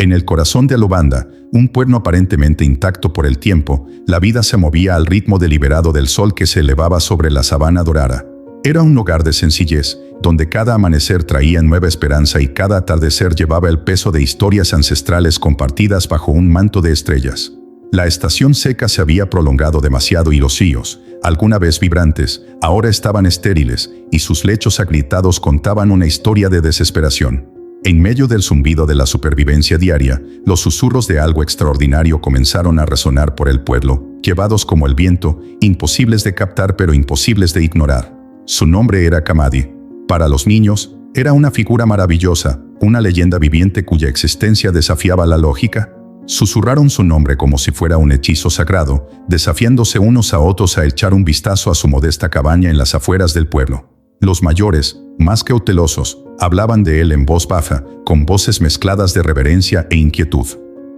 En el corazón de Alubanda, un pueblo aparentemente intacto por el tiempo, la vida se movía al ritmo deliberado del sol que se elevaba sobre la sabana dorada. Era un hogar de sencillez, donde cada amanecer traía nueva esperanza y cada atardecer llevaba el peso de historias ancestrales compartidas bajo un manto de estrellas. La estación seca se había prolongado demasiado y los ríos, alguna vez vibrantes, ahora estaban estériles, y sus lechos agrietados contaban una historia de desesperación. En medio del zumbido de la supervivencia diaria, los susurros de algo extraordinario comenzaron a resonar por el pueblo, llevados como el viento, imposibles de captar pero imposibles de ignorar. Su nombre era Kamadi. Para los niños, era una figura maravillosa, una leyenda viviente cuya existencia desafiaba la lógica. Susurraron su nombre como si fuera un hechizo sagrado, desafiándose unos a otros a echar un vistazo a su modesta cabaña en las afueras del pueblo. Los mayores, más cautelosos, hablaban de él en voz baja, con voces mezcladas de reverencia e inquietud.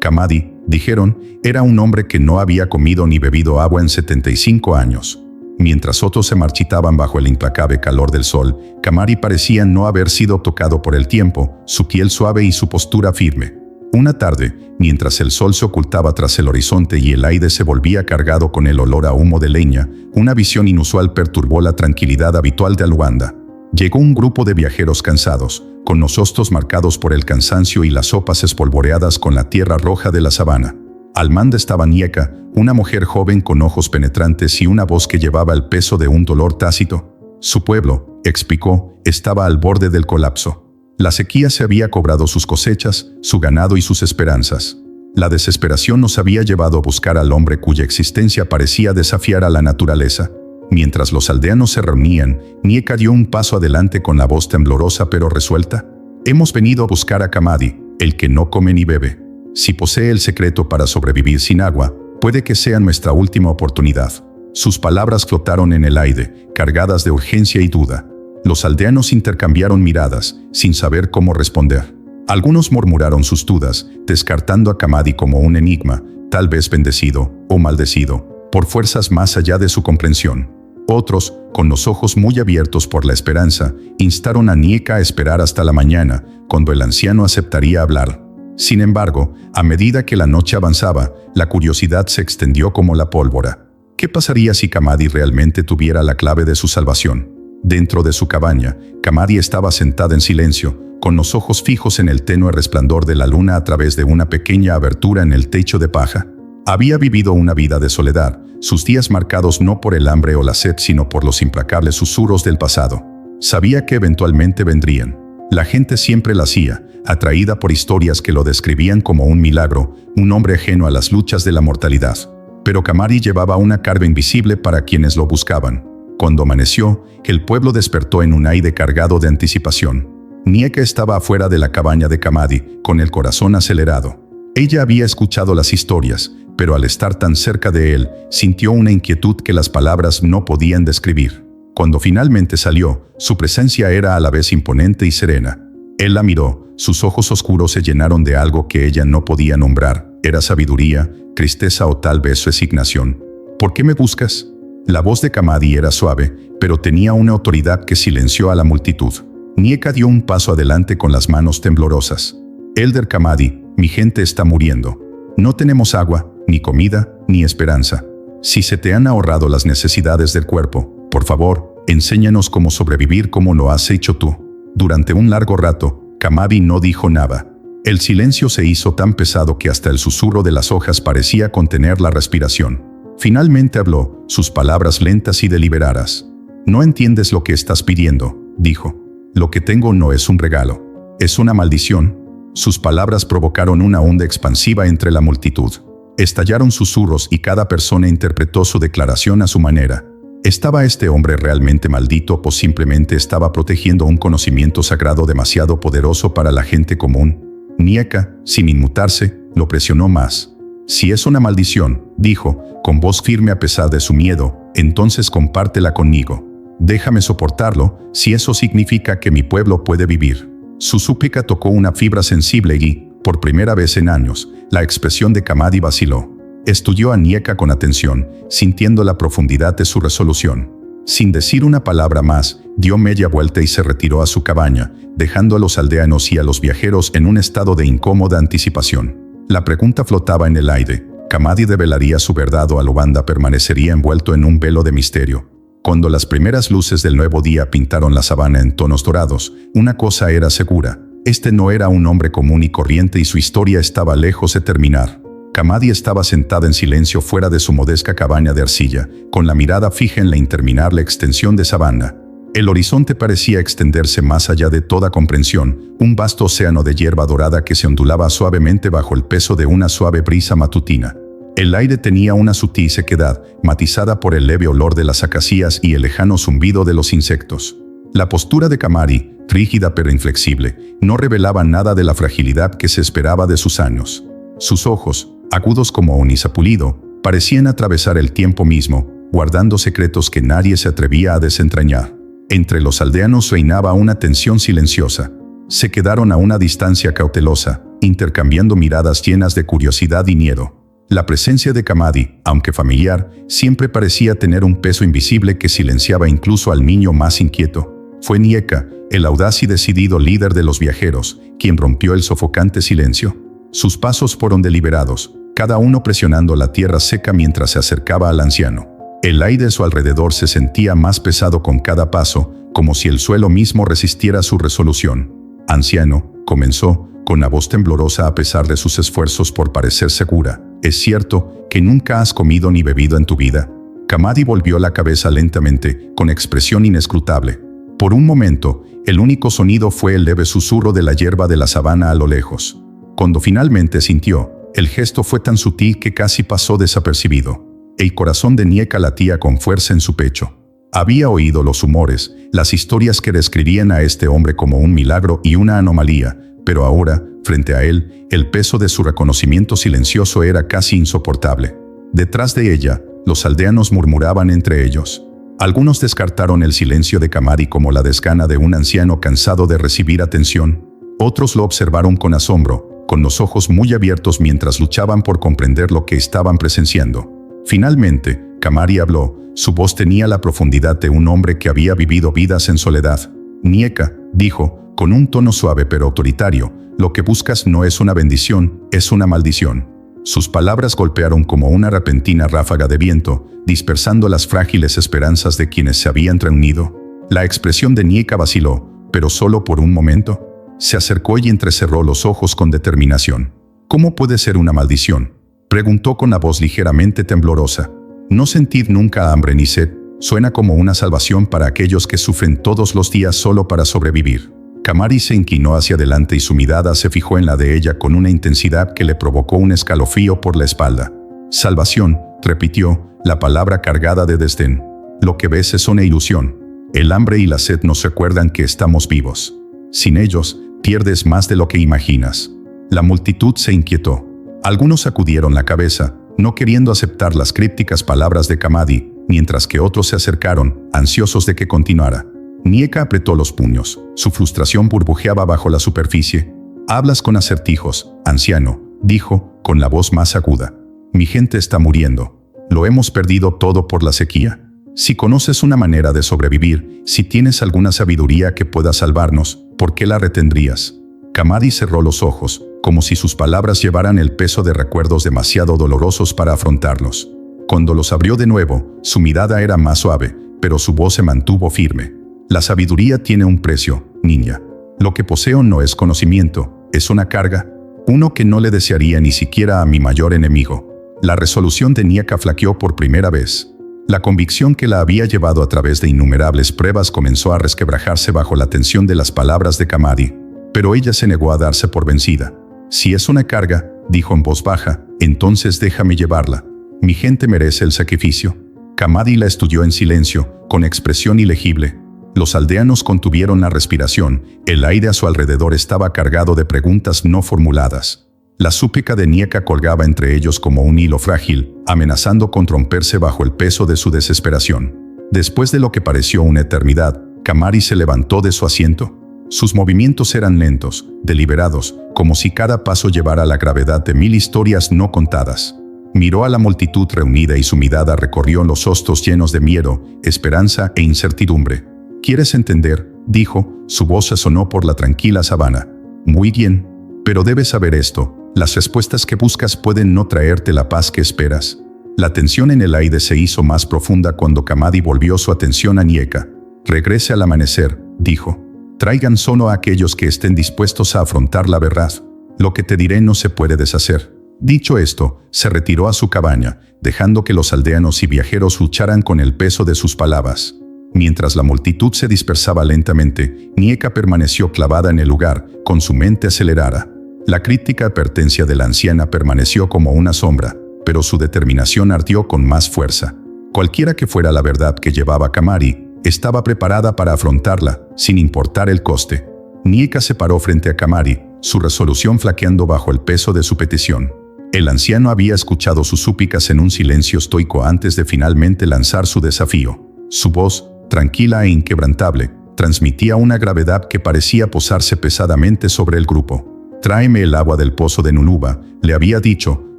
Kamadi, dijeron, era un hombre que no había comido ni bebido agua en 75 años. Mientras otros se marchitaban bajo el implacable calor del sol, Kamadi parecía no haber sido tocado por el tiempo, su piel suave y su postura firme. Una tarde, mientras el sol se ocultaba tras el horizonte y el aire se volvía cargado con el olor a humo de leña, una visión inusual perturbó la tranquilidad habitual de Alubanda. Llegó un grupo de viajeros cansados, con los rostros marcados por el cansancio y las sopas espolvoreadas con la tierra roja de la sabana. Al mando estaba Nieka, una mujer joven con ojos penetrantes y una voz que llevaba el peso de un dolor tácito. Su pueblo, explicó, estaba al borde del colapso. La sequía se había cobrado sus cosechas, su ganado y sus esperanzas. La desesperación nos había llevado a buscar al hombre cuya existencia parecía desafiar a la naturaleza. Mientras los aldeanos se reunían, Nieka dio un paso adelante con la voz temblorosa pero resuelta. Hemos venido a buscar a Kamadi, el que no come ni bebe. Si posee el secreto para sobrevivir sin agua, puede que sea nuestra última oportunidad. Sus palabras flotaron en el aire, cargadas de urgencia y duda. Los aldeanos intercambiaron miradas, sin saber cómo responder. Algunos murmuraron sus dudas, descartando a Kamadi como un enigma, tal vez bendecido o maldecido, por fuerzas más allá de su comprensión. Otros, con los ojos muy abiertos por la esperanza, instaron a Nieka a esperar hasta la mañana, cuando el anciano aceptaría hablar. Sin embargo, a medida que la noche avanzaba, la curiosidad se extendió como la pólvora. ¿Qué pasaría si Kamadi realmente tuviera la clave de su salvación? Dentro de su cabaña, Kamadi estaba sentada en silencio, con los ojos fijos en el tenue resplandor de la luna a través de una pequeña abertura en el techo de paja. Había vivido una vida de soledad, sus días marcados no por el hambre o la sed, sino por los implacables susurros del pasado. Sabía que eventualmente vendrían. La gente siempre la hacía, atraída por historias que lo describían como un milagro, un hombre ajeno a las luchas de la mortalidad. Pero Kamadi llevaba una carga invisible para quienes lo buscaban. Cuando amaneció, el pueblo despertó en un aire cargado de anticipación. Nieka estaba afuera de la cabaña de Kamadi, con el corazón acelerado. Ella había escuchado las historias, pero al estar tan cerca de él, sintió una inquietud que las palabras no podían describir. Cuando finalmente salió, su presencia era a la vez imponente y serena. Él la miró, sus ojos oscuros se llenaron de algo que ella no podía nombrar. Era sabiduría, tristeza o tal vez resignación. ¿Por qué me buscas? La voz de Kamadi era suave, pero tenía una autoridad que silenció a la multitud. Nieka dio un paso adelante con las manos temblorosas. Elder Kamadi, mi gente está muriendo. No tenemos agua, ni comida, ni esperanza. Si se te han ahorrado las necesidades del cuerpo, por favor, enséñanos cómo sobrevivir como lo has hecho tú. Durante un largo rato, Kamadi no dijo nada. El silencio se hizo tan pesado que hasta el susurro de las hojas parecía contener la respiración. Finalmente habló, sus palabras lentas y deliberadas. No entiendes lo que estás pidiendo, dijo. Lo que tengo no es un regalo, es una maldición. Sus palabras provocaron una onda expansiva entre la multitud. Estallaron susurros y cada persona interpretó su declaración a su manera. ¿Estaba este hombre realmente maldito o simplemente estaba protegiendo un conocimiento sagrado demasiado poderoso para la gente común? Nieka, sin inmutarse, lo presionó más. Si es una maldición, dijo, con voz firme a pesar de su miedo, entonces compártela conmigo. Déjame soportarlo, si eso significa que mi pueblo puede vivir. Su súplica tocó una fibra sensible y, por primera vez en años, la expresión de Kamadi vaciló. Estudió a Nieka con atención, sintiendo la profundidad de su resolución. Sin decir una palabra más, dio media vuelta y se retiró a su cabaña, dejando a los aldeanos y a los viajeros en un estado de incómoda anticipación. La pregunta flotaba en el aire. ¿Kamadi develaría su verdad o Alubanda permanecería envuelto en un velo de misterio? Cuando las primeras luces del nuevo día pintaron la sabana en tonos dorados, una cosa era segura. Este no era un hombre común y corriente y su historia estaba lejos de terminar. Kamadi estaba sentada en silencio fuera de su modesta cabaña de arcilla, con la mirada fija en la interminable extensión de sabana. El horizonte parecía extenderse más allá de toda comprensión, un vasto océano de hierba dorada que se ondulaba suavemente bajo el peso de una suave brisa matutina. El aire tenía una sutil sequedad, matizada por el leve olor de las acacias y el lejano zumbido de los insectos. La postura de Kamadi, rígida pero inflexible, no revelaba nada de la fragilidad que se esperaba de sus años. Sus ojos, agudos como oniza pulido, parecían atravesar el tiempo mismo, guardando secretos que nadie se atrevía a desentrañar. Entre los aldeanos reinaba una tensión silenciosa. Se quedaron a una distancia cautelosa, intercambiando miradas llenas de curiosidad y miedo. La presencia de Kamadi, aunque familiar, siempre parecía tener un peso invisible que silenciaba incluso al niño más inquieto. Fue Nieka, el audaz y decidido líder de los viajeros, quien rompió el sofocante silencio. Sus pasos fueron deliberados, cada uno presionando la tierra seca mientras se acercaba al anciano. El aire a su alrededor se sentía más pesado con cada paso, como si el suelo mismo resistiera su resolución. «Anciano», comenzó, con la voz temblorosa a pesar de sus esfuerzos por parecer segura, «¿es cierto que nunca has comido ni bebido en tu vida?» Kamadi volvió la cabeza lentamente, con expresión inescrutable. Por un momento, el único sonido fue el leve susurro de la hierba de la sabana a lo lejos. Cuando finalmente sintió, el gesto fue tan sutil que casi pasó desapercibido. El corazón de Nieka latía con fuerza en su pecho. Había oído los humores, las historias que describían a este hombre como un milagro y una anomalía, pero ahora, frente a él, el peso de su reconocimiento silencioso era casi insoportable. Detrás de ella, los aldeanos murmuraban entre ellos. Algunos descartaron el silencio de Kamadi como la desgana de un anciano cansado de recibir atención. Otros lo observaron con asombro, con los ojos muy abiertos mientras luchaban por comprender lo que estaban presenciando. Finalmente, Kamadi habló. Su voz tenía la profundidad de un hombre que había vivido vidas en soledad. «Nieka», dijo, con un tono suave pero autoritario, «lo que buscas no es una bendición, es una maldición». Sus palabras golpearon como una repentina ráfaga de viento, dispersando las frágiles esperanzas de quienes se habían reunido. La expresión de Nieka vaciló, pero solo por un momento. Se acercó y entrecerró los ojos con determinación. «¿Cómo puede ser una maldición?», preguntó con la voz ligeramente temblorosa. «No sentir nunca hambre ni sed, suena como una salvación para aquellos que sufren todos los días solo para sobrevivir». Kamadi se inclinó hacia adelante y su mirada se fijó en la de ella con una intensidad que le provocó un escalofrío por la espalda. «Salvación», repitió, la palabra cargada de desdén. «Lo que ves es una ilusión. El hambre y la sed nos recuerdan que estamos vivos. Sin ellos, pierdes más de lo que imaginas». La multitud se inquietó. Algunos sacudieron la cabeza, no queriendo aceptar las crípticas palabras de Kamadi, mientras que otros se acercaron, ansiosos de que continuara. Nieka apretó los puños. Su frustración burbujeaba bajo la superficie. «Hablas con acertijos, anciano», dijo, con la voz más aguda. «Mi gente está muriendo. Lo hemos perdido todo por la sequía. Si conoces una manera de sobrevivir, si tienes alguna sabiduría que pueda salvarnos, ¿por qué la retendrías?» Kamadi cerró los ojos, como si sus palabras llevaran el peso de recuerdos demasiado dolorosos para afrontarlos. Cuando los abrió de nuevo, su mirada era más suave, pero su voz se mantuvo firme. «La sabiduría tiene un precio, niña. Lo que poseo no es conocimiento, es una carga, uno que no le desearía ni siquiera a mi mayor enemigo». La resolución de Nieka flaqueó por primera vez. La convicción que la había llevado a través de innumerables pruebas comenzó a resquebrajarse bajo la tensión de las palabras de Kamadi. Pero ella se negó a darse por vencida. «Si es una carga», dijo en voz baja, «entonces déjame llevarla. Mi gente merece el sacrificio». Kamadi la estudió en silencio, con expresión ilegible. Los aldeanos contuvieron la respiración, el aire a su alrededor estaba cargado de preguntas no formuladas. La súplica de Nieka colgaba entre ellos como un hilo frágil, amenazando con romperse bajo el peso de su desesperación. Después de lo que pareció una eternidad, Kamadi se levantó de su asiento. Sus movimientos eran lentos, deliberados, como si cada paso llevara la gravedad de 1000 historias no contadas. Miró a la multitud reunida y su mirada recorrió los rostros llenos de miedo, esperanza e incertidumbre. ¿Quieres entender?, dijo, su voz resonó por la tranquila sabana. Muy bien, pero debes saber esto, las respuestas que buscas pueden no traerte la paz que esperas. La tensión en el aire se hizo más profunda cuando Kamadi volvió su atención a Nieka. Regrese al amanecer, dijo. Traigan solo a aquellos que estén dispuestos a afrontar la verdad. Lo que te diré no se puede deshacer. Dicho esto, se retiró a su cabaña, dejando que los aldeanos y viajeros lucharan con el peso de sus palabras. Mientras la multitud se dispersaba lentamente, Nieka permaneció clavada en el lugar, con su mente acelerada. La crítica advertencia de la anciana permaneció como una sombra, pero su determinación ardió con más fuerza. Cualquiera que fuera la verdad que llevaba Kamari, estaba preparada para afrontarla, sin importar el coste. Nieka se paró frente a Kamari, su resolución flaqueando bajo el peso de su petición. El anciano había escuchado sus súplicas en un silencio estoico antes de finalmente lanzar su desafío. Su voz, tranquila e inquebrantable, transmitía una gravedad que parecía posarse pesadamente sobre el grupo. «Tráeme el agua del pozo de Nuluba», le había dicho,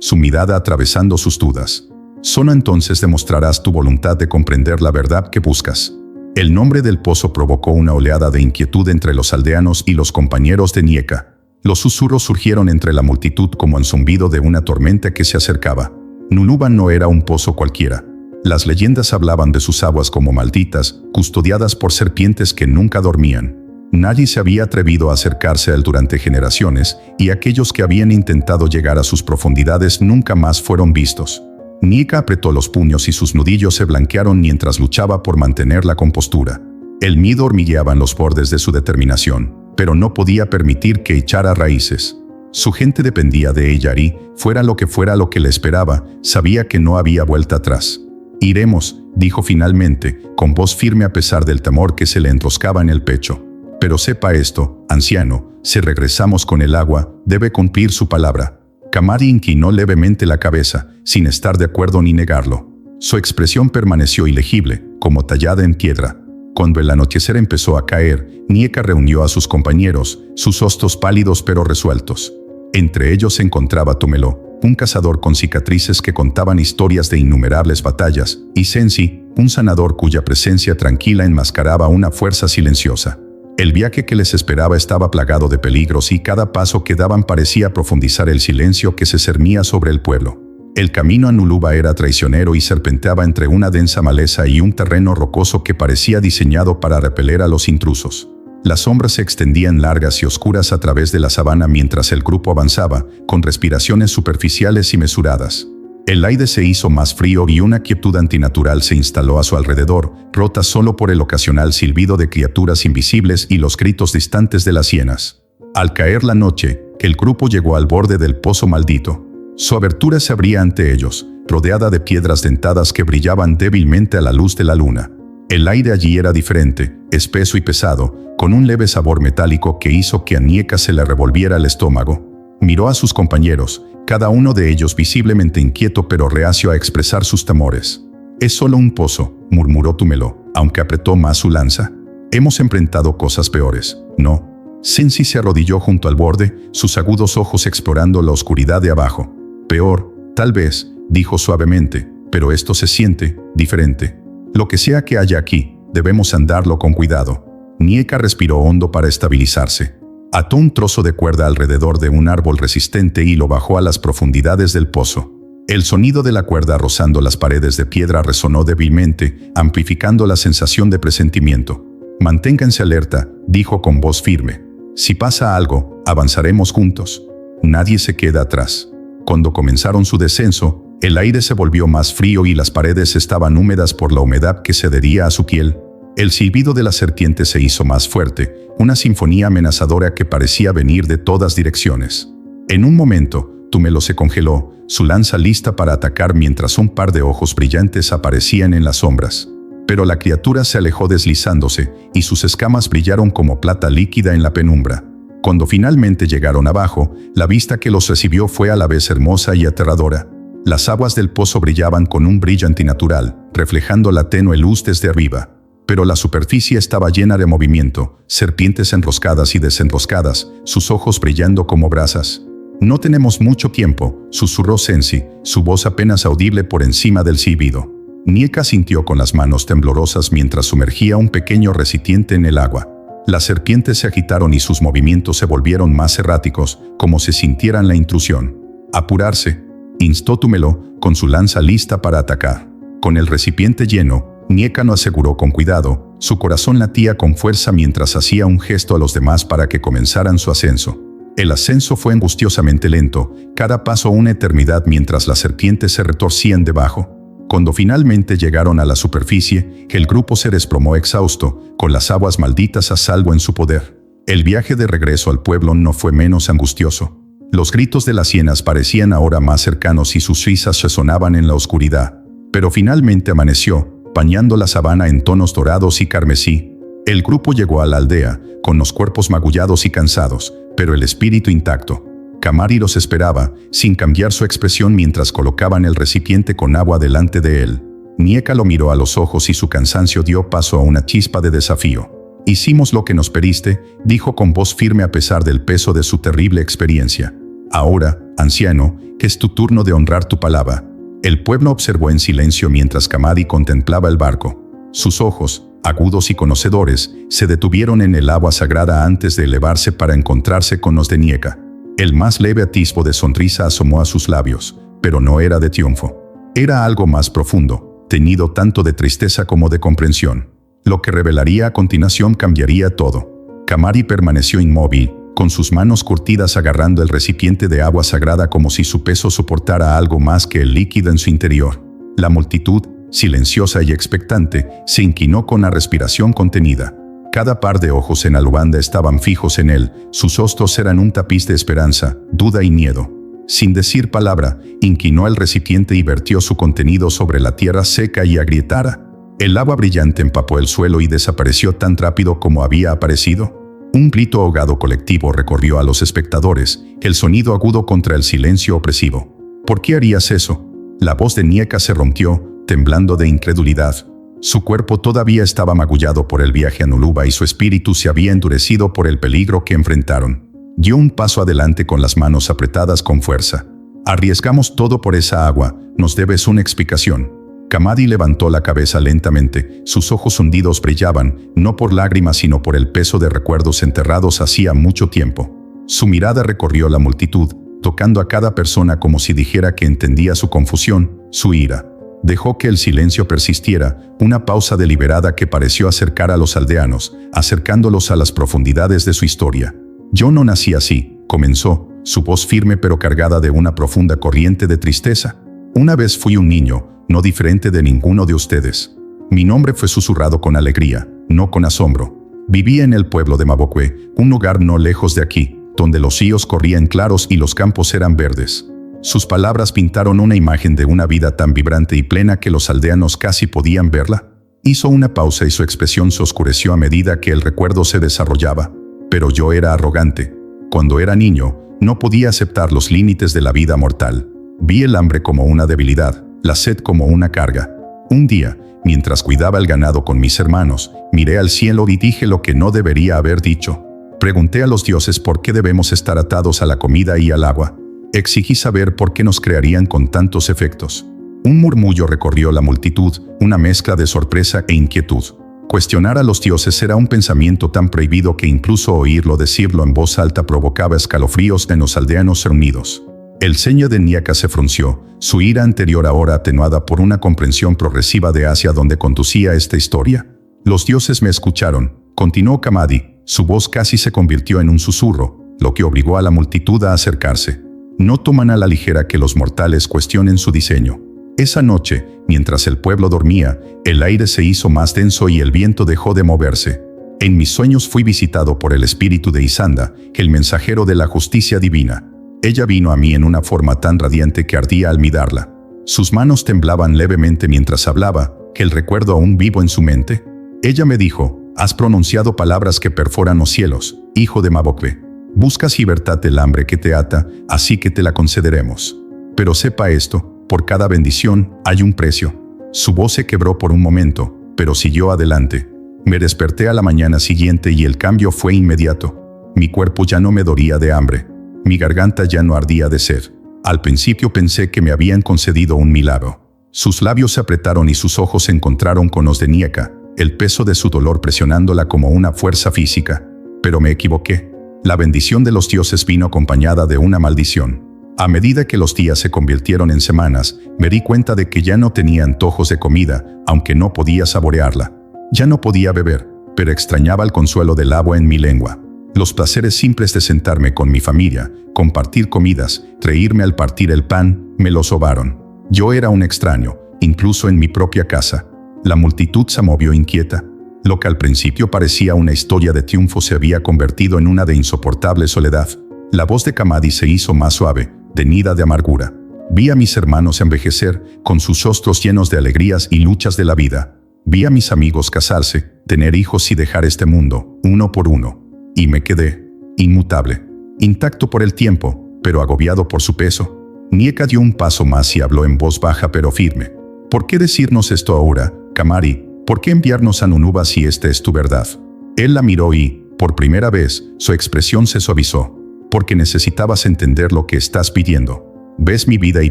su mirada atravesando sus dudas. «Solo entonces demostrarás tu voluntad de comprender la verdad que buscas». El nombre del pozo provocó una oleada de inquietud entre los aldeanos y los compañeros de Nieka. Los susurros surgieron entre la multitud como el zumbido de una tormenta que se acercaba. Nuluba no era un pozo cualquiera. Las leyendas hablaban de sus aguas como malditas, custodiadas por serpientes que nunca dormían. Nadie se había atrevido a acercarse a él durante generaciones, y aquellos que habían intentado llegar a sus profundidades nunca más fueron vistos. Nieka apretó los puños y sus nudillos se blanquearon mientras luchaba por mantener la compostura. El miedo hormigueaba en los bordes de su determinación, pero no podía permitir que echara raíces. Su gente dependía de ella y, fuera lo que le esperaba, sabía que no había vuelta atrás. «Iremos», dijo finalmente, con voz firme a pesar del temor que se le enroscaba en el pecho. «Pero sepa esto, anciano, si regresamos con el agua, debe cumplir su palabra». Kamari inclinó levemente la cabeza, sin estar de acuerdo ni negarlo. Su expresión permaneció ilegible, como tallada en piedra. Cuando el anochecer empezó a caer, Nieka reunió a sus compañeros, sus rostros pálidos pero resueltos. Entre ellos se encontraba Tumelo, un cazador con cicatrices que contaban historias de innumerables batallas, y Sensi, un sanador cuya presencia tranquila enmascaraba una fuerza silenciosa. El viaje que les esperaba estaba plagado de peligros y cada paso que daban parecía profundizar el silencio que se cernía sobre el pueblo. El camino a Nuluba era traicionero y serpenteaba entre una densa maleza y un terreno rocoso que parecía diseñado para repeler a los intrusos. Las sombras se extendían largas y oscuras a través de la sabana mientras el grupo avanzaba, con respiraciones superficiales y mesuradas. El aire se hizo más frío y una quietud antinatural se instaló a su alrededor, rota solo por el ocasional silbido de criaturas invisibles y los gritos distantes de las hienas. Al caer la noche, el grupo llegó al borde del pozo maldito. Su abertura se abría ante ellos, rodeada de piedras dentadas que brillaban débilmente a la luz de la luna. El aire allí era diferente, espeso y pesado, con un leve sabor metálico que hizo que a Nieka se le revolviera el estómago. Miró a sus compañeros, cada uno de ellos visiblemente inquieto pero reacio a expresar sus temores. «Es solo un pozo», murmuró Tumelo, aunque apretó más su lanza. «Hemos enfrentado cosas peores, ¿no?». Sensi se arrodilló junto al borde, sus agudos ojos explorando la oscuridad de abajo. «Peor, tal vez», dijo suavemente, «pero esto se siente diferente. Lo que sea que haya aquí, debemos andarlo con cuidado». Nieka respiró hondo para estabilizarse. Ató un trozo de cuerda alrededor de un árbol resistente y lo bajó a las profundidades del pozo. El sonido de la cuerda rozando las paredes de piedra resonó débilmente, amplificando la sensación de presentimiento. «Manténganse alerta», dijo con voz firme. «Si pasa algo, avanzaremos juntos. Nadie se queda atrás». Cuando comenzaron su descenso, el aire se volvió más frío y las paredes estaban húmedas por la humedad que se adhería a su piel. El silbido de la serpiente se hizo más fuerte, una sinfonía amenazadora que parecía venir de todas direcciones. En un momento, Tumelo se congeló, su lanza lista para atacar mientras un par de ojos brillantes aparecían en las sombras. Pero la criatura se alejó deslizándose, y sus escamas brillaron como plata líquida en la penumbra. Cuando finalmente llegaron abajo, la vista que los recibió fue a la vez hermosa y aterradora. Las aguas del pozo brillaban con un brillo antinatural, reflejando la tenue luz desde arriba. Pero la superficie estaba llena de movimiento, serpientes enroscadas y desenroscadas, sus ojos brillando como brasas. No tenemos mucho tiempo, susurró Sensi, su voz apenas audible por encima del silbido. Nieka sintió con las manos temblorosas mientras sumergía un pequeño recipiente en el agua. Las serpientes se agitaron y sus movimientos se volvieron más erráticos, como si sintieran la intrusión. Apurarse, instó Tumelo, con su lanza lista para atacar. Con el recipiente lleno, Nieka no aseguró con cuidado, su corazón latía con fuerza mientras hacía un gesto a los demás para que comenzaran su ascenso. El ascenso fue angustiosamente lento, cada paso una eternidad mientras las serpientes se retorcían debajo. Cuando finalmente llegaron a la superficie, el grupo se desplomó exhausto, con las aguas malditas a salvo en su poder. El viaje de regreso al pueblo no fue menos angustioso. Los gritos de las hienas parecían ahora más cercanos y sus risas resonaban en la oscuridad. Pero finalmente amaneció, bañando la sabana en tonos dorados y carmesí. El grupo llegó a la aldea, con los cuerpos magullados y cansados, pero el espíritu intacto. Kamari los esperaba, sin cambiar su expresión mientras colocaban el recipiente con agua delante de él. Nieka lo miró a los ojos y su cansancio dio paso a una chispa de desafío. «Hicimos lo que nos pediste», dijo con voz firme a pesar del peso de su terrible experiencia. «Ahora, anciano, que es tu turno de honrar tu palabra». El pueblo observó en silencio mientras Kamari contemplaba el barco. Sus ojos, agudos y conocedores, se detuvieron en el agua sagrada antes de elevarse para encontrarse con los de Nieka. El más leve atisbo de sonrisa asomó a sus labios, pero no era de triunfo. Era algo más profundo, teñido tanto de tristeza como de comprensión. Lo que revelaría a continuación cambiaría todo. Kamari permaneció inmóvil, con sus manos curtidas agarrando el recipiente de agua sagrada como si su peso soportara algo más que el líquido en su interior. La multitud, silenciosa y expectante, se inclinó con la respiración contenida. Cada par de ojos en Aluanda estaban fijos en él, sus rostros eran un tapiz de esperanza, duda y miedo. Sin decir palabra, inclinó el recipiente y vertió su contenido sobre la tierra seca y agrietada. El agua brillante empapó el suelo y desapareció tan rápido como había aparecido. Un grito ahogado colectivo recorrió a los espectadores, el sonido agudo contra el silencio opresivo. ¿Por qué harías eso? La voz de Nieka se rompió, temblando de incredulidad. Su cuerpo todavía estaba magullado por el viaje a Nuluba y su espíritu se había endurecido por el peligro que enfrentaron. Dio un paso adelante con las manos apretadas con fuerza. «Arriesgamos todo por esa agua, nos debes una explicación». Kamari levantó la cabeza lentamente, sus ojos hundidos brillaban, no por lágrimas sino por el peso de recuerdos enterrados hacía mucho tiempo. Su mirada recorrió la multitud, tocando a cada persona como si dijera que entendía su confusión, su ira. Dejó que el silencio persistiera, una pausa deliberada que pareció acercar a los aldeanos, acercándolos a las profundidades de su historia. «Yo no nací así», comenzó, su voz firme pero cargada de una profunda corriente de tristeza. «Una vez fui un niño, no diferente de ninguno de ustedes. Mi nombre fue susurrado con alegría, no con asombro. Vivía en el pueblo de Mabokwe, un lugar no lejos de aquí, donde los ríos corrían claros y los campos eran verdes». Sus palabras pintaron una imagen de una vida tan vibrante y plena que los aldeanos casi podían verla. Hizo una pausa y su expresión se oscureció a medida que el recuerdo se desarrollaba. «Pero yo era arrogante. Cuando era niño, no podía aceptar los límites de la vida mortal. Vi el hambre como una debilidad, la sed como una carga. Un día, mientras cuidaba el ganado con mis hermanos, miré al cielo y dije lo que no debería haber dicho. Pregunté a los dioses por qué debemos estar atados a la comida y al agua. Exigí saber por qué nos crearían con tantos efectos». Un murmullo recorrió la multitud, una mezcla de sorpresa e inquietud. Cuestionar a los dioses era un pensamiento tan prohibido que incluso oírlo decirlo en voz alta provocaba escalofríos en los aldeanos reunidos. El ceño de Nieka se frunció, su ira anterior ahora atenuada por una comprensión progresiva de hacia dónde conducía esta historia. «Los dioses me escucharon», continuó Kamari, su voz casi se convirtió en un susurro, lo que obligó a la multitud a acercarse. «No toman a la ligera que los mortales cuestionen su diseño. Esa noche, mientras el pueblo dormía, el aire se hizo más denso y el viento dejó de moverse. En mis sueños fui visitado por el espíritu de Isanda, el mensajero de la justicia divina. Ella vino a mí en una forma tan radiante que ardía al mirarla. Sus manos temblaban levemente mientras hablaba, el recuerdo aún vivo en su mente. Ella me dijo: «Has pronunciado palabras que perforan los cielos, hijo de Mabokwe. Buscas libertad del hambre que te ata, así que te la concederemos. Pero sepa esto, por cada bendición hay un precio». Su voz se quebró por un momento, pero siguió adelante. Me desperté a la mañana siguiente y el cambio fue inmediato. Mi cuerpo ya no me dolía de hambre. Mi garganta ya no ardía de sed. Al principio pensé que me habían concedido un milagro. Sus labios se apretaron y sus ojos se encontraron con los de Nieka, el peso de su dolor presionándola como una fuerza física. Pero me equivoqué. La bendición de los dioses vino acompañada de una maldición. A medida que los días se convirtieron en semanas, me di cuenta de que ya no tenía antojos de comida, aunque no podía saborearla. Ya no podía beber, pero extrañaba el consuelo del agua en mi lengua. Los placeres simples de sentarme con mi familia, compartir comidas, reírme al partir el pan, me lo sobaron. Yo era un extraño, incluso en mi propia casa. La multitud se movió inquieta. Lo que al principio parecía una historia de triunfo se había convertido en una de insoportable soledad. La voz de Kamadi se hizo más suave, teñida de amargura. Vi a mis hermanos envejecer, con sus rostros llenos de alegrías y luchas de la vida. Vi a mis amigos casarse, tener hijos y dejar este mundo, uno por uno. Y me quedé, inmutable, intacto por el tiempo, pero agobiado por su peso. Nieka dio un paso más y habló en voz baja pero firme. ¿Por qué decirnos esto ahora, Kamari? ¿Por qué enviarnos a Nunuba si esta es tu verdad? Él la miró y, por primera vez, su expresión se suavizó. Porque necesitabas entender lo que estás pidiendo. Ves mi vida y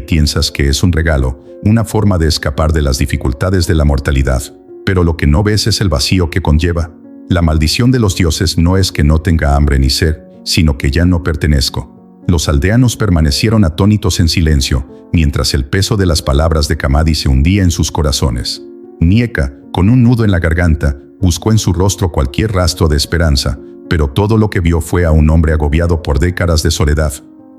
piensas que es un regalo, una forma de escapar de las dificultades de la mortalidad. Pero lo que no ves es el vacío que conlleva. La maldición de los dioses no es que no tenga hambre ni sed, sino que ya no pertenezco. Los aldeanos permanecieron atónitos en silencio, mientras el peso de las palabras de Kamadi se hundía en sus corazones. Nieka, con un nudo en la garganta, buscó en su rostro cualquier rastro de esperanza, pero todo lo que vio fue a un hombre agobiado por décadas de soledad.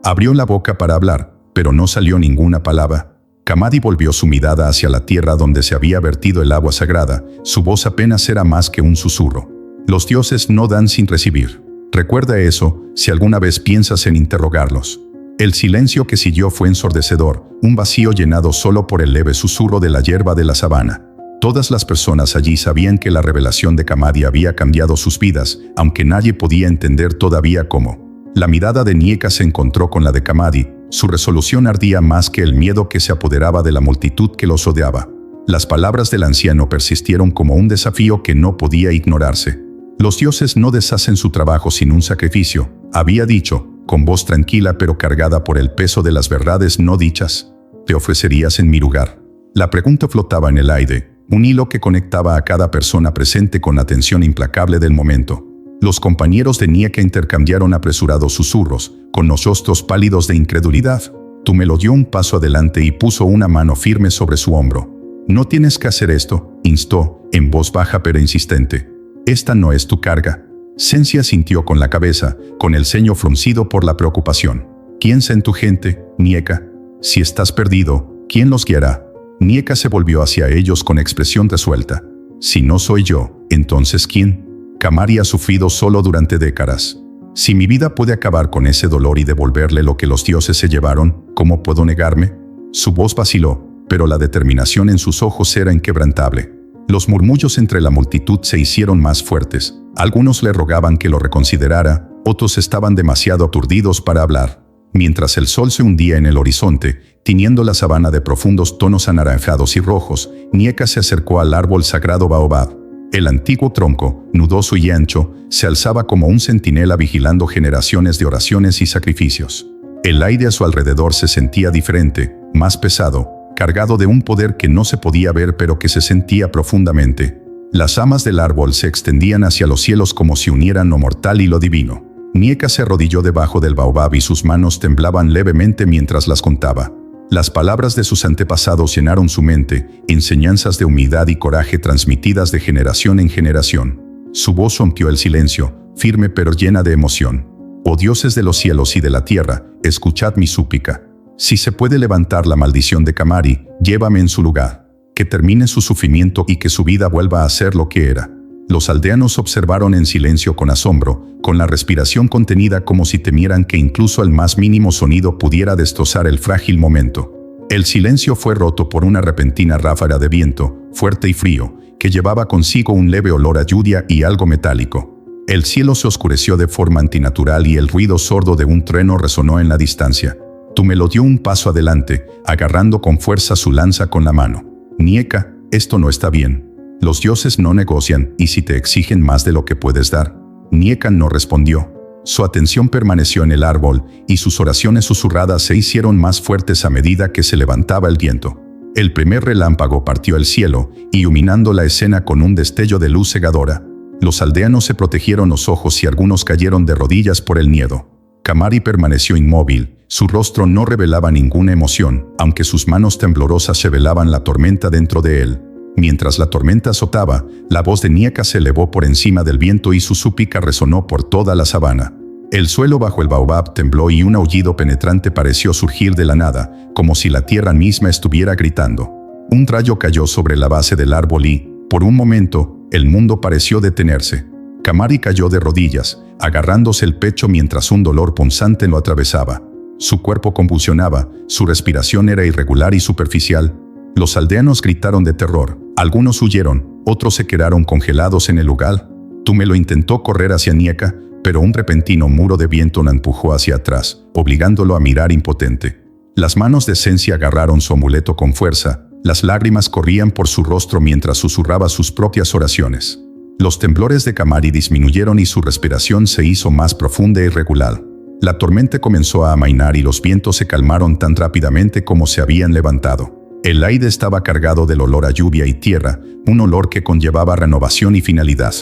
Abrió la boca para hablar, pero no salió ninguna palabra. Kamadi volvió su mirada hacia la tierra donde se había vertido el agua sagrada. Su voz apenas era más que un susurro. Los dioses no dan sin recibir. Recuerda eso si alguna vez piensas en interrogarlos. El silencio que siguió fue ensordecedor, un vacío llenado solo por el leve susurro de la hierba de la sabana. Todas las personas allí sabían que la revelación de Kamadi había cambiado sus vidas, aunque nadie podía entender todavía cómo. La mirada de Nieka se encontró con la de Kamadi. Su resolución ardía más que el miedo que se apoderaba de la multitud que los rodeaba. Las palabras del anciano persistieron como un desafío que no podía ignorarse. Los dioses no deshacen su trabajo sin un sacrificio, había dicho, con voz tranquila pero cargada por el peso de las verdades no dichas. ¿Te ofrecerías en mi lugar? La pregunta flotaba en el aire, un hilo que conectaba a cada persona presente con la atención implacable del momento. Los compañeros de Nieka intercambiaron apresurados susurros, con los rostros pálidos de incredulidad. Tumelo dio un paso adelante y puso una mano firme sobre su hombro. No tienes que hacer esto, instó, en voz baja pero insistente. Esta no es tu carga. Sensia sintió con la cabeza, con el ceño fruncido por la preocupación. Piensa en tu gente, Nieka. Si estás perdido, ¿quién los guiará? Nieka se volvió hacia ellos con expresión resuelta. Si no soy yo, ¿entonces quién? Kamari ha sufrido solo durante décadas. Si mi vida puede acabar con ese dolor y devolverle lo que los dioses se llevaron, ¿cómo puedo negarme? Su voz vaciló, pero la determinación en sus ojos era inquebrantable. Los murmullos entre la multitud se hicieron más fuertes. Algunos le rogaban que lo reconsiderara, otros estaban demasiado aturdidos para hablar. Mientras el sol se hundía en el horizonte, tiñendo la sabana de profundos tonos anaranjados y rojos, Nieka se acercó al árbol sagrado baobab. El antiguo tronco, nudoso y ancho, se alzaba como un centinela vigilando generaciones de oraciones y sacrificios. El aire a su alrededor se sentía diferente, más pesado, cargado de un poder que no se podía ver pero que se sentía profundamente. Las ramas del árbol se extendían hacia los cielos como si unieran lo mortal y lo divino. Nieka se arrodilló debajo del baobab y sus manos temblaban levemente mientras las contaba. Las palabras de sus antepasados llenaron su mente, enseñanzas de humildad y coraje transmitidas de generación en generación. Su voz rompió el silencio, firme pero llena de emoción. Oh dioses de los cielos y de la tierra, escuchad mi súplica. Si se puede levantar la maldición de Kamari, llévame en su lugar. Que termine su sufrimiento y que su vida vuelva a ser lo que era. Los aldeanos observaron en silencio con asombro, con la respiración contenida como si temieran que incluso el más mínimo sonido pudiera destrozar el frágil momento. El silencio fue roto por una repentina ráfaga de viento, fuerte y frío, que llevaba consigo un leve olor a lluvia y algo metálico. El cielo se oscureció de forma antinatural y el ruido sordo de un trueno resonó en la distancia. Tumelo dio un paso adelante, agarrando con fuerza su lanza con la mano. Nieka, esto no está bien. Los dioses no negocian, y si te exigen más de lo que puedes dar. Nieka no respondió. Su atención permaneció en el árbol, y sus oraciones susurradas se hicieron más fuertes a medida que se levantaba el viento. El primer relámpago partió el cielo, iluminando la escena con un destello de luz cegadora. Los aldeanos se protegieron los ojos y algunos cayeron de rodillas por el miedo. Kamari permaneció inmóvil, su rostro no revelaba ninguna emoción, aunque sus manos temblorosas revelaban la tormenta dentro de él. Mientras la tormenta azotaba, la voz de Nieka se elevó por encima del viento y su súplica resonó por toda la sabana. El suelo bajo el baobab tembló y un aullido penetrante pareció surgir de la nada, como si la tierra misma estuviera gritando. Un rayo cayó sobre la base del árbol y, por un momento, el mundo pareció detenerse. Kamari cayó de rodillas, agarrándose el pecho mientras un dolor punzante lo atravesaba. Su cuerpo convulsionaba, su respiración era irregular y superficial. Los aldeanos gritaron de terror, algunos huyeron, otros se quedaron congelados en el lugar. Tumelo intentó correr hacia Nieka, pero un repentino muro de viento lo empujó hacia atrás, obligándolo a mirar impotente. Las manos de Sensi agarraron su amuleto con fuerza, las lágrimas corrían por su rostro mientras susurraba sus propias oraciones. Los temblores de Kamari disminuyeron y su respiración se hizo más profunda e irregular. La tormenta comenzó a amainar y los vientos se calmaron tan rápidamente como se habían levantado. El aire estaba cargado del olor a lluvia y tierra, un olor que conllevaba renovación y finalidad.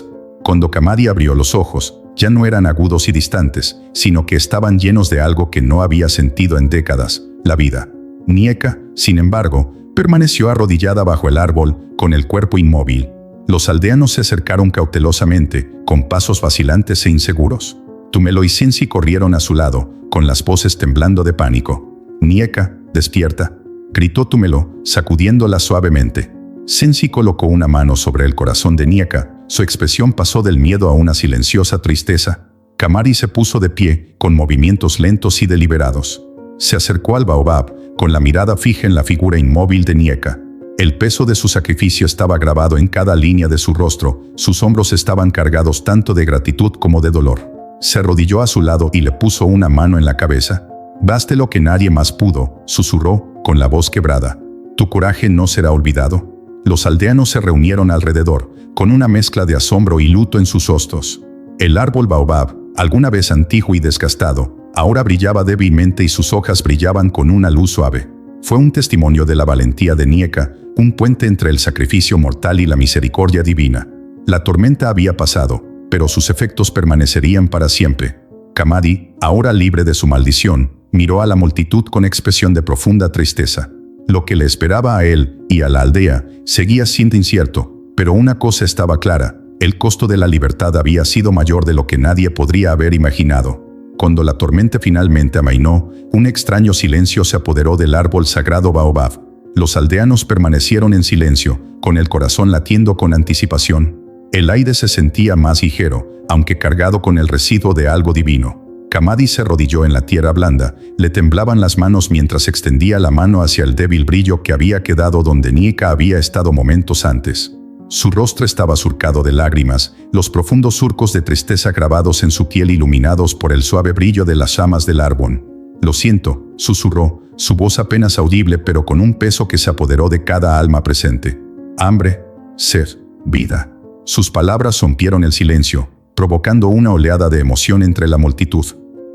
Cuando Kamari abrió los ojos, ya no eran agudos y distantes, sino que estaban llenos de algo que no había sentido en décadas, la vida. Nieka, sin embargo, permaneció arrodillada bajo el árbol, con el cuerpo inmóvil. Los aldeanos se acercaron cautelosamente, con pasos vacilantes e inseguros. Tumelo y Sensi corrieron a su lado, con las voces temblando de pánico. «Nieka, despierta», gritó Tumelo, sacudiéndola suavemente. Sensi colocó una mano sobre el corazón de Nieka. Su expresión pasó del miedo a una silenciosa tristeza. Kamari se puso de pie, con movimientos lentos y deliberados. Se acercó al baobab, con la mirada fija en la figura inmóvil de Nieka. El peso de su sacrificio estaba grabado en cada línea de su rostro, sus hombros estaban cargados tanto de gratitud como de dolor. Se arrodilló a su lado y le puso una mano en la cabeza. «Baste lo que nadie más pudo», susurró, con la voz quebrada. «Tu coraje no será olvidado». Los aldeanos se reunieron alrededor, con una mezcla de asombro y luto en sus rostros. El árbol baobab, alguna vez antiguo y desgastado, ahora brillaba débilmente y sus hojas brillaban con una luz suave. Fue un testimonio de la valentía de Nieka, un puente entre el sacrificio mortal y la misericordia divina. La tormenta había pasado, pero sus efectos permanecerían para siempre. Kamari, ahora libre de su maldición, miró a la multitud con expresión de profunda tristeza. Lo que le esperaba a él y a la aldea seguía siendo incierto, pero una cosa estaba clara: el costo de la libertad había sido mayor de lo que nadie podría haber imaginado. Cuando la tormenta finalmente amainó, un extraño silencio se apoderó del árbol sagrado baobab. Los aldeanos permanecieron en silencio, con el corazón latiendo con anticipación. El aire se sentía más ligero, aunque cargado con el residuo de algo divino. Kamari se arrodilló en la tierra blanda, le temblaban las manos mientras extendía la mano hacia el débil brillo que había quedado donde Nieka había estado momentos antes. Su rostro estaba surcado de lágrimas, los profundos surcos de tristeza grabados en su piel iluminados por el suave brillo de las ramas del árbol. «Lo siento», susurró, su voz apenas audible pero con un peso que se apoderó de cada alma presente. «Hambre, sed, vida». Sus palabras rompieron el silencio, provocando una oleada de emoción entre la multitud.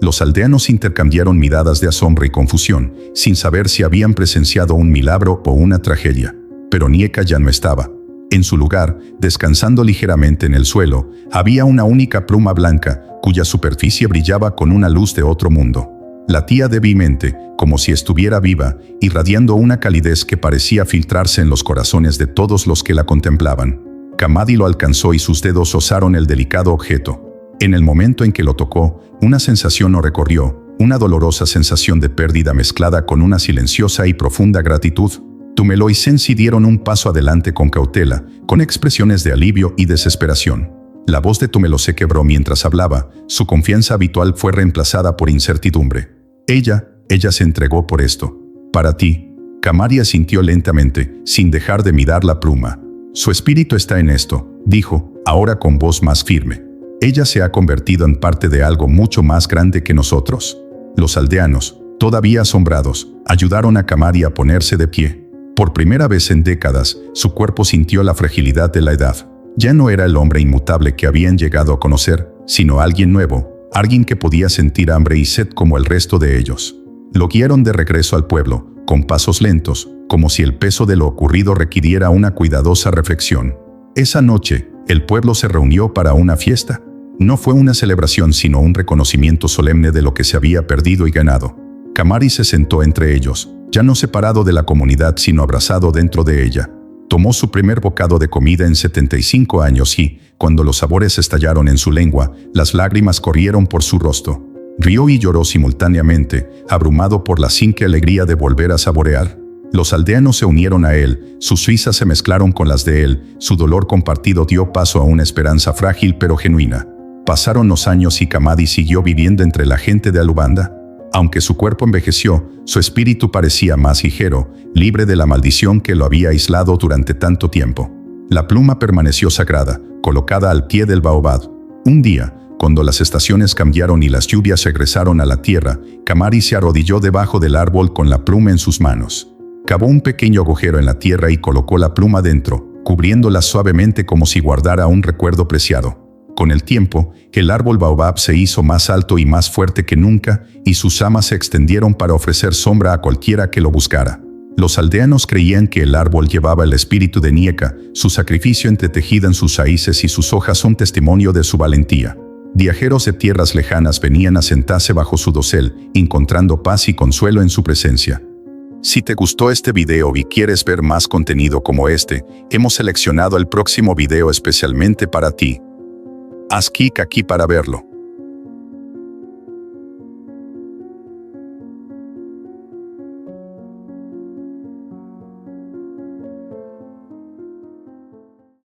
Los aldeanos intercambiaron miradas de asombro y confusión, sin saber si habían presenciado un milagro o una tragedia. Pero Nieka ya no estaba. En su lugar, descansando ligeramente en el suelo, había una única pluma blanca, cuya superficie brillaba con una luz de otro mundo. Latía débilmente, como si estuviera viva, irradiando una calidez que parecía filtrarse en los corazones de todos los que la contemplaban. Kamari lo alcanzó y sus dedos rozaron el delicado objeto. En el momento en que lo tocó, una sensación lo recorrió, una dolorosa sensación de pérdida mezclada con una silenciosa y profunda gratitud. Tumelo y Sensi dieron un paso adelante con cautela, con expresiones de alivio y desesperación. La voz de Tumelo se quebró mientras hablaba, su confianza habitual fue reemplazada por incertidumbre. Ella se entregó por esto. «Para ti». Kamari asintió lentamente, sin dejar de mirar la pluma. «Su espíritu está en esto», dijo, ahora con voz más firme. «Ella se ha convertido en parte de algo mucho más grande que nosotros». Los aldeanos, todavía asombrados, ayudaron a Kamari a ponerse de pie. Por primera vez en décadas, su cuerpo sintió la fragilidad de la edad. Ya no era el hombre inmutable que habían llegado a conocer, sino alguien nuevo, alguien que podía sentir hambre y sed como el resto de ellos. Lo guiaron de regreso al pueblo, con pasos lentos, como si el peso de lo ocurrido requiriera una cuidadosa reflexión. Esa noche, el pueblo se reunió para una fiesta. No fue una celebración sino un reconocimiento solemne de lo que se había perdido y ganado. Kamari se sentó entre ellos, ya no separado de la comunidad sino abrazado dentro de ella. Tomó su primer bocado de comida en 75 años y, cuando los sabores estallaron en su lengua, las lágrimas corrieron por su rostro. Rió y lloró simultáneamente, abrumado por la simple alegría de volver a saborear. Los aldeanos se unieron a él, sus risas se mezclaron con las de él, su dolor compartido dio paso a una esperanza frágil pero genuina. Pasaron los años y Kamari siguió viviendo entre la gente de Alubanda. Aunque su cuerpo envejeció, su espíritu parecía más ligero, libre de la maldición que lo había aislado durante tanto tiempo. La pluma permaneció sagrada, colocada al pie del baobab. Un día, cuando las estaciones cambiaron y las lluvias regresaron a la tierra, Kamari se arrodilló debajo del árbol con la pluma en sus manos. Cavó un pequeño agujero en la tierra y colocó la pluma dentro, cubriéndola suavemente como si guardara un recuerdo preciado. Con el tiempo, el árbol baobab se hizo más alto y más fuerte que nunca, y sus ramas se extendieron para ofrecer sombra a cualquiera que lo buscara. Los aldeanos creían que el árbol llevaba el espíritu de Nieka, su sacrificio entretejido en sus raíces y sus hojas son testimonio de su valentía. Viajeros de tierras lejanas venían a sentarse bajo su dosel, encontrando paz y consuelo en su presencia. Si te gustó este video y quieres ver más contenido como este, hemos seleccionado el próximo video especialmente para ti. Haz clic aquí para verlo.